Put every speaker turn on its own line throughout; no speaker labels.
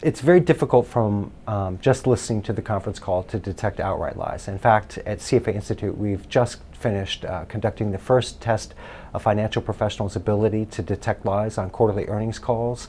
It's very difficult from just listening to the conference call to detect outright lies. In fact, at CFA Institute, we've just finished conducting the first test of financial professionals' ability to detect lies on quarterly earnings calls,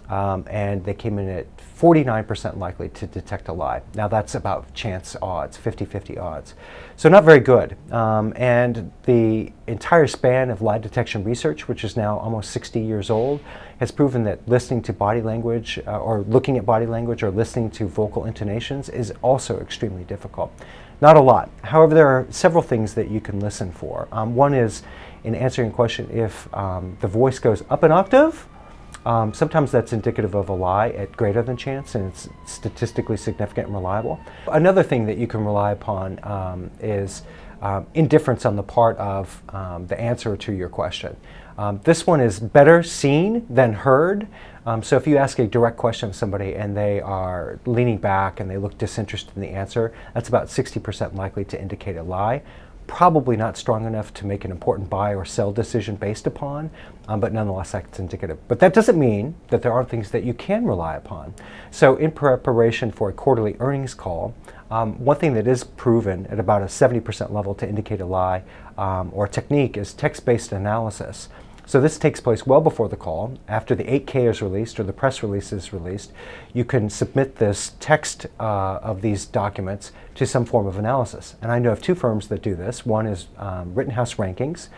and they came in at 49% likely to detect a lie. Now that's about chance odds, 50-50 odds. So not very good. And the entire span of lie detection research, which is now almost 60 years old, has proven that listening to body language or looking at body language or listening to vocal intonations is also extremely difficult. Not a lot. However, there are several things that you can listen for. One is, in answering a question, if the voice goes up an octave, sometimes that's indicative of a lie at greater than chance, and it's statistically significant and reliable. Another thing that you can rely upon is indifference on the part of the answer to your question. This one is better seen than heard. So if you ask a direct question of somebody and they are leaning back and they look disinterested in the answer, that's about 60% likely to indicate a lie. Probably not strong enough to make an important buy or sell decision based upon, but nonetheless that's indicative. But that doesn't mean that there aren't things that you can rely upon. So in preparation for a quarterly earnings call, one thing that is proven at about a 70% level to indicate a lie or technique is text-based analysis. So this takes place well before the call. After the 8K is released or the press release is released, you can submit this text of these documents to some form of analysis. And I know of two firms that do this. One is Rittenhouse Rankings,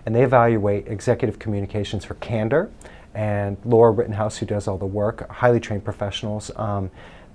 and they evaluate executive communications for candor. And Laura Rittenhouse, who does all the work, highly trained professionals,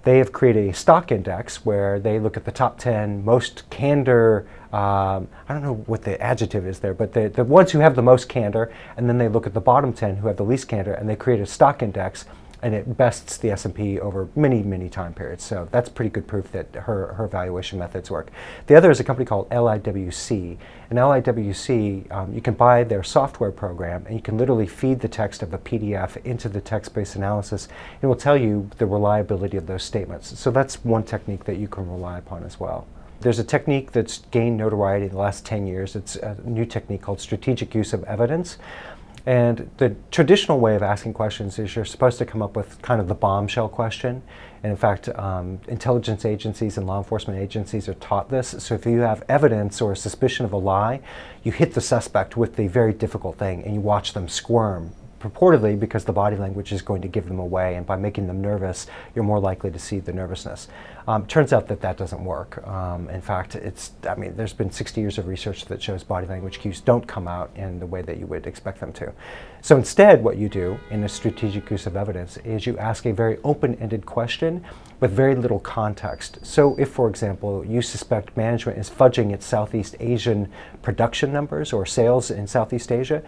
they have created a stock index where they look at the top 10 most candor, I don't know what the adjective is there, but the ones who have the most candor, and then they look at the bottom 10 who have the least candor, and they create a stock index, and it bests the S&P over many, many time periods. So that's pretty good proof that her evaluation methods work. The other is a company called LIWC. And LIWC, you can buy their software program, and you can literally feed the text of a PDF into the text-based analysis. It will tell you the reliability of those statements. So that's one technique that you can rely upon as well. There's a technique that's gained notoriety in the last 10 years. It's a new technique called strategic use of evidence. And the traditional way of asking questions is you're supposed to come up with kind of the bombshell question. And in fact, intelligence agencies and law enforcement agencies are taught this. So if you have evidence or a suspicion of a lie, you hit the suspect with the very difficult thing and you watch them squirm, purportedly because the body language is going to give them away, and by making them nervous, you're more likely to see the nervousness. Turns out that that doesn't work. In fact, there's been 60 years of research that shows body language cues don't come out in the way that you would expect them to. So instead, what you do in a strategic use of evidence is you ask a very open-ended question with very little context. So if, for example, you suspect management is fudging its Southeast Asian production numbers or sales in Southeast Asia,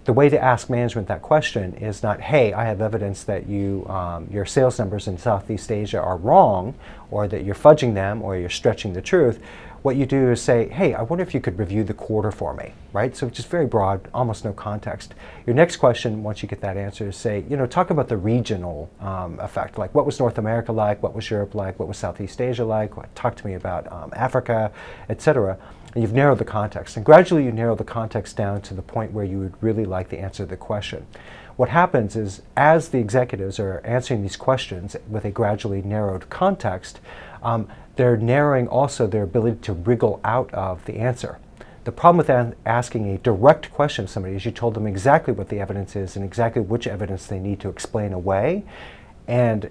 the way to ask management that question is not, hey, I have evidence that your sales numbers in Southeast Asia are wrong, or that you're fudging them, or you're stretching the truth. What you do is say, hey, I wonder if you could review the quarter for me, right? So just very broad, almost no context. Your next question, once you get that answer, is say, talk about the regional effect. Like, what was North America like? What was Europe like? What was Southeast Asia like? Talk to me about Africa, etc. And you've narrowed the context. And gradually you narrow the context down to the point where you would really like the answer to the question. What happens is, as the executives are answering these questions with a gradually narrowed context, they're narrowing also their ability to wriggle out of the answer. The problem with asking a direct question of somebody is you told them exactly what the evidence is and exactly which evidence they need to explain away, and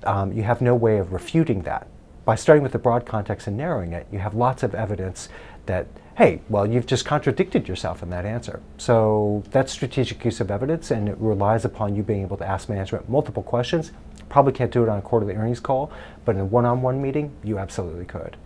you have no way of refuting that. By starting with the broad context and narrowing it, you have lots of evidence that, hey, well, you've just contradicted yourself in that answer. So that's strategic use of evidence, and it relies upon you being able to ask management multiple questions. Probably can't do it on a quarterly earnings call, but in a one-on-one meeting, you absolutely could.